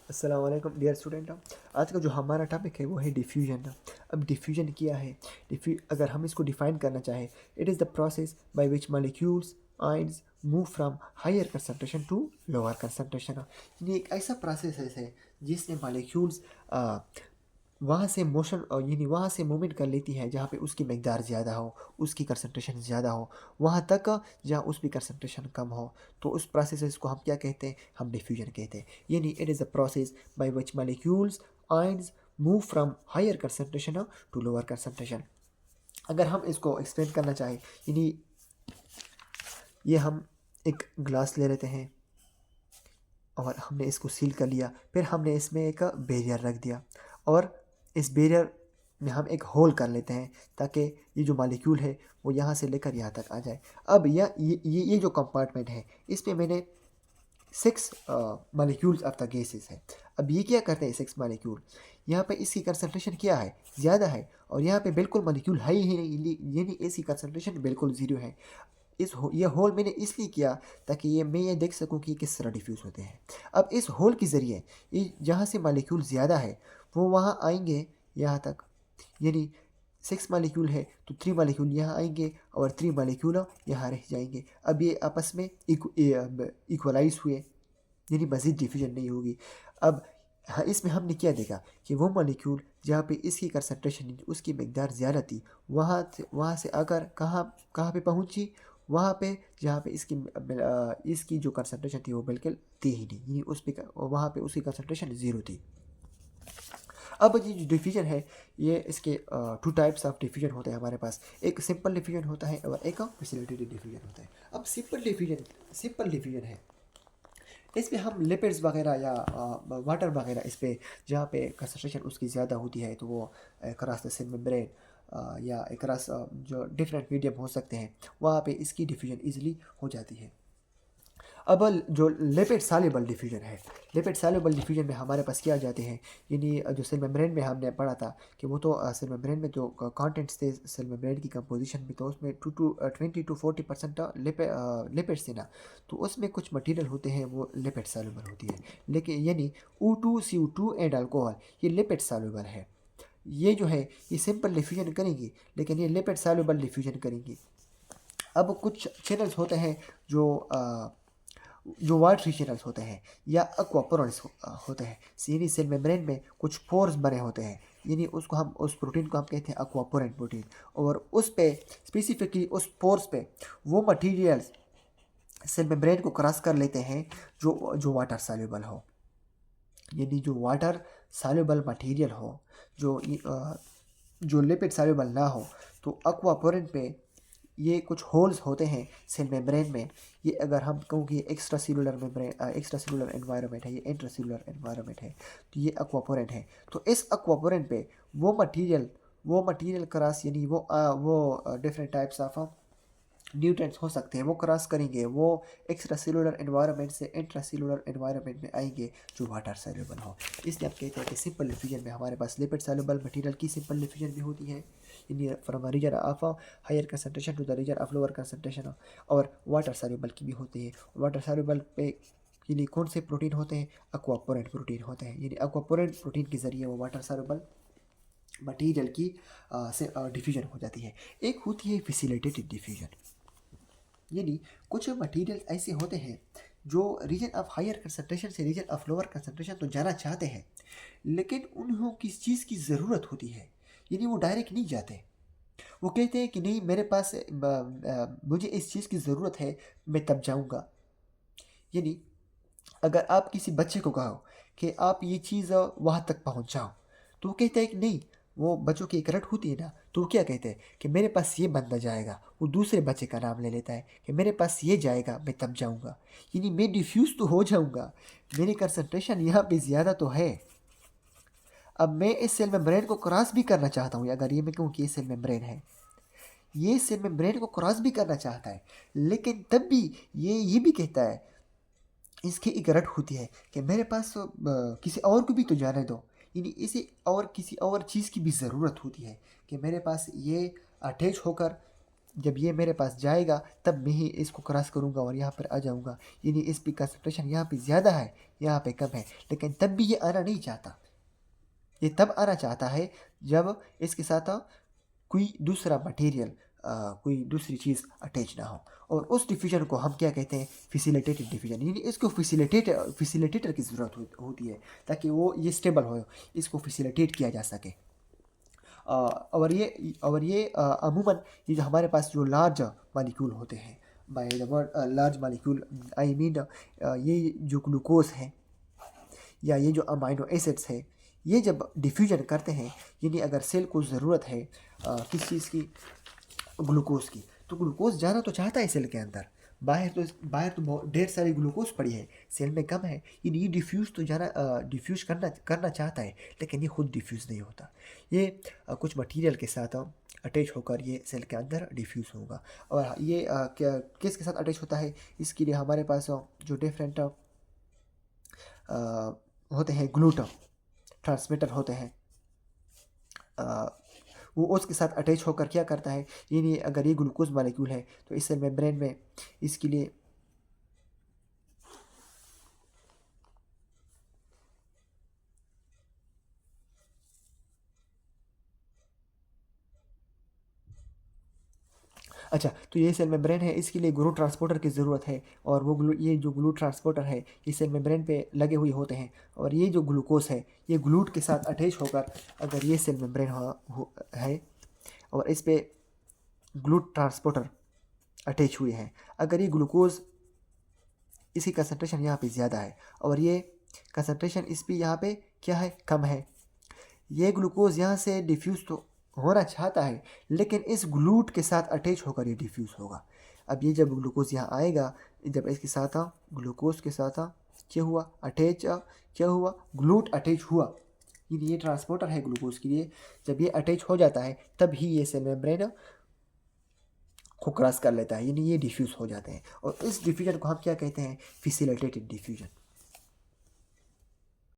अस्सलाम वालेकुम dear student. आज का जो हमारा टॉपिक है वो है डिफ्यूजन। अब डिफ्यूजन क्या है? अगर हम इसको डिफाइन करना चाहें, it is the process by which molecules ions move from higher concentration to lower concentration. ये एक ऐसा प्रोसेस है जिसमें मॉलिक्यूल्स वहाँ से मोशन यानी वहाँ से मूवमेंट कर लेती है जहाँ पे उसकी मकदार ज़्यादा हो, उसकी कंसंट्रेशन ज़्यादा हो, वहाँ तक जहाँ उसकी कंसंट्रेशन कम हो। तो उस प्रोसेस को हम क्या कहते हैं? हम डिफ्यूजन कहते हैं। यानी it is the process by which molecules ions move from higher concentration to lower concentration. अगर हम इसको एक्सप्लेन करना चाहें, यानी ये हम एक ग्लास ले लेते हैं और हमने इसको सील कर लिया, फिर हमने इसमें एक बैरियर रख दिया और इस बैरियर में हम एक होल कर लेते हैं ताकि ये जो मॉलिक्यूल है वो यहाँ से लेकर यहाँ तक आ जाए। अब ये जो कंपार्टमेंट है, इसमें मैंने 6 मॉलिक्यूल्स ऑफ द गैसेस है। अब ये क्या करते हैं 6 मॉलिक्यूल? यहाँ पे इसकी कंसंट्रेशन क्या है? ज़्यादा है, और यहाँ पे बिल्कुल मॉलिक्यूल है ही नहीं, यानी इसकी कंसंट्रेशन बिल्कुल ज़ीरो है। ये होल मैंने इसलिए किया ताकि मैं ये देख सकूं कि ये किस तरह डिफ्यूज़ होते हैं। अब इस होल के ज़रिए ये जहाँ से मॉलिक्यूल ज़्यादा है वो वहाँ आएंगे यहाँ तक, यानी 6 मॉलिक्यूल है तो 3 मॉलिक्यूल यहाँ आएंगे और 3 मॉलिक्यूल यहाँ रह जाएंगे। अब ये आपस में इक्वलाइज हुए, यानी मज़ीद डिफ्यूजन नहीं होगी। अब हाँ, इसमें हमने क्या देखा कि वो मॉलिक्यूल जहाँ पे इसकी कंसंट्रेशन उसकी मकदार ज़्यादा थी, वहाँ से आकर कहाँ कहाँ पे पहुँची? वहाँ पे जहाँ पे इसकी जो कंसंट्रेशन थी वो बिल्कुल थी ही नहीं, यानी उस पे वहाँ पे उसकी कंसंट्रेशन ज़ीरो थी। अब ये जो डिफ्यूजन है, ये इसके 2 टाइप्स ऑफ डिफ्यूजन होते हैं हमारे पास। एक सिंपल डिफ्यूजन होता है और एक प्रेसिपिटेटेड डिफ्यूजन होता है। अब सिंपल डिफ्यूजन है, इसमें हम लिपिड्स वगैरह या वाटर वगैरह इस पे जहाँ पे कंसंट्रेशन उसकी ज़्यादा होती है तो वो क्रॉस द सेल मेम्ब्रेन या क्रॉस जो डिफरेंट मीडियम हो सकते हैं, वहाँ पे इसकी डिफ्यूजन इजीली हो जाती है। अब जो लिपिड सॉल्युबल डिफ्यूजन है, लिपिड सॉल्युबल डिफ्यूजन में हमारे पास क्या आ जाते हैं, यानी जो सेल मेम्ब्रेन में हमने पढ़ा था कि वो तो सेल मेम्ब्रेन में जो कंटेंट्स थे सेल मेम्ब्रेन की कंपोजिशन में, तो उसमें 20 to 40% लिपिड्स थे ना, तो उसमें कुछ मटेरियल होते हैं वो लिपिड सॉल्युबल होती है। लेकिन यानी O2 CO2 एंड अल्कोहल ये लिपिड सॉल्युबल है। ये जो है ये सिंपल डिफ्यूजन करेंगी, लेकिन ये लिपिड सॉल्युबल डिफ्यूजन करेंगी। अब कुछ चैनल्स होते हैं जो वाटरी चैनल्स होते हैं या एक्वापोरेंस होते हैं, यानी सेल मेम्ब्रेन में कुछ पोर्स बने होते हैं, यानी उस प्रोटीन को हम कहते हैं एक्वापोरेंट प्रोटीन। और उस पे स्पेसिफिकली उस पोर्स पे वो मटेरियल्स सेल मेम्ब्रेन को क्रॉस कर लेते हैं जो वाटर सॉल्युबल हो, यानी जो वाटर सॉल्युबल मटेरियल हो, जो लिपिड सॉल्युबल ना हो। तो एक्वापोरेंट पे ये कुछ होल्स होते हैं सेल मेम्ब्रेन में। ये अगर हम कहूँ कि extra cellular membrane extra cellular environment है, ये इंट्रा सेलुलर एनवायरनमेंट है, तो ये एक्वापोरेंट है। तो इस एक्वापोरेंट पे वो मटेरियल क्रॉस, यानी वो डिफरेंट टाइप्स ऑफ न्यूट्रिएंट्स हो सकते हैं वो क्रॉस करेंगे, वो एक्स्ट्रा सेलुलर एनवायरनमेंट से इंट्रा सेलुलर एनवायरनमेंट में आएंगे जो वाटर सॉल्युबल हो। इसलिए आप कहते हैं कि सिंपल डिफ्यूजन में हमारे पास लिपिड सॉल्युबल मटेरियल की सिंपल डिफ्यूजन भी होती है, यानी from a region of higher concentration to the region of lower concentration. और वाटर सॉल्युबल की भी होती है। वाटर सॉल्युबल पे यानी कौन से प्रोटीन होते हैं? एक्वापोरेंट प्रोटीन होते हैं, यानी एक्वापोरेंट प्रोटीन के ज़रिए वो वाटर सॉल्युबल मटीरियल की से डिफ्यूजन हो जाती है। एक होती है फैसिलिटेटेड डिफ्यूजन, यानी कुछ मटेरियल ऐसे होते हैं जो रीजन ऑफ हायर कंसंट्रेशन से रीजन ऑफ लोअर कंसंट्रेशन तो जाना चाहते हैं, लेकिन उन्हें किस चीज़ की ज़रूरत होती है, यानी वो डायरेक्ट नहीं जाते। वो कहते हैं कि नहीं, मेरे पास मुझे इस चीज़ की ज़रूरत है, मैं तब जाऊँगा। यानी अगर आप किसी बच्चे को कहो कि आप ये चीज़ वहाँ तक पहुँच जाओ, तो वो कहता है कि नहीं। वो बच्चों की एक रट होती है ना, तो वो क्या कहते हैं कि मेरे पास ये बंदा जाएगा, वो दूसरे बच्चे का नाम ले लेता है कि मेरे पास ये जाएगा, मैं तब जाऊँगा। यानी मैं डिफ्यूज़ तो हो जाऊँगा, मेरी कंसंट्रेशन यहाँ पे ज़्यादा तो है। अब मैं इस सेल मेम्ब्रेन को क्रॉस भी करना चाहता हूँ, अगर ये मैं कहूँ कि ये सेल मेम्ब्रेन है, ये सेल मेम्ब्रेन को क्रॉस भी करना चाहता है, लेकिन तब भी ये भी कहता है, इसकी एक रट होती है कि मेरे पास किसी और को भी तो जाने दो, यानी इसे और किसी और चीज़ की भी ज़रूरत होती है कि मेरे पास ये अटैच होकर जब ये मेरे पास जाएगा तब मैं ही इसको क्रॉस करूँगा और यहाँ पर आ जाऊँगा, यानी इसकी कंसंट्रेशन यहाँ पे ज़्यादा है, यहाँ पे कम है, लेकिन तब भी ये आना नहीं चाहता। ये तब आना चाहता है जब इसके साथ कोई दूसरा मटेरियल, कोई दूसरी चीज़ अटैच ना हो, और उस डिफ्यूजन को हम क्या कहते हैं, फैसिलिटेटेड डिफ्यूजन, यानी इसको फैसिलिटेटर की ज़रूरत होती है ताकि वो ये स्टेबल हो, इसको फैसिलिटेट किया जा सके। और ये अमूमन ये जो हमारे पास जो लार्ज मालिक्यूल होते हैं, by the word large molecule I mean ये जो ग्लूकोज है या ये जो अमाइनो एसिड्स है, ये जब डिफ्यूजन करते हैं, यानी अगर सेल को ज़रूरत है किस चीज़ की, ग्लूकोज की, तो ग्लूकोज जाना तो चाहता है सेल के अंदर, बाहर तो ढेर सारी ग्लूकोज पड़ी है, सेल में कम है, यानी ये डिफ्यूज़ तो जाना डिफ्यूज करना चाहता है, लेकिन ये खुद डिफ्यूज़ नहीं होता। ये कुछ मटेरियल के साथ अटैच होकर ये सेल के अंदर डिफ्यूज़ होगा। और ये क्या किसके साथ अटैच होता है, इसके लिए हमारे पास जो डिफरेंट होते हैं ग्लूट ट्रांसमीटर होते हैं, वो उसके साथ अटैच होकर क्या करता है, यानी अगर ये ग्लूकोज मालिक्यूल है तो इस सेल मेम्ब्रेन में इसके लिए अच्छा, तो ये सेल मेम्ब्रेन है, इसके लिए ग्लू ट्रांसपोर्टर की ज़रूरत है, और ये जो ग्लू ट्रांसपोर्टर है ये सेल मेम्ब्रेन पे लगे हुए होते हैं, और ये जो ग्लूकोज है ये ग्लूट के साथ अटैच होकर, अगर ये सेल मेम्ब्रेन है और इस पे ग्लूट ट्रांसपोर्टर अटैच हुए हैं, अगर ये ग्लूकोज इसकी कंसंट्रेशन यहाँ पे ज़्यादा है और ये कंसंट्रेशन इस पे यहाँ पे क्या है, कम है, ये ग्लूकोज यहाँ से डिफ्यूज़ तो होना चाहता है, लेकिन इस ग्लूट के साथ अटैच होकर ये डिफ्यूज़ होगा। अब ये जब ग्लूकोज यहाँ आएगा, जब इसके साथ ग्लूकोज के साथ क्या हुआ, क्या हुआ, ग्लूट अटैच हुआ, ये ट्रांसपोर्टर है ग्लूकोज के लिए, जब ये अटैच हो जाता है तब ही ये सेल मेम्ब्रेन को क्रॉस कर लेता है, यानी ये डिफ्यूज़ हो जाते हैं, और इस डिफ्यूजन को हम क्या कहते हैं, फैसिलिटेटेड डिफ्यूजन।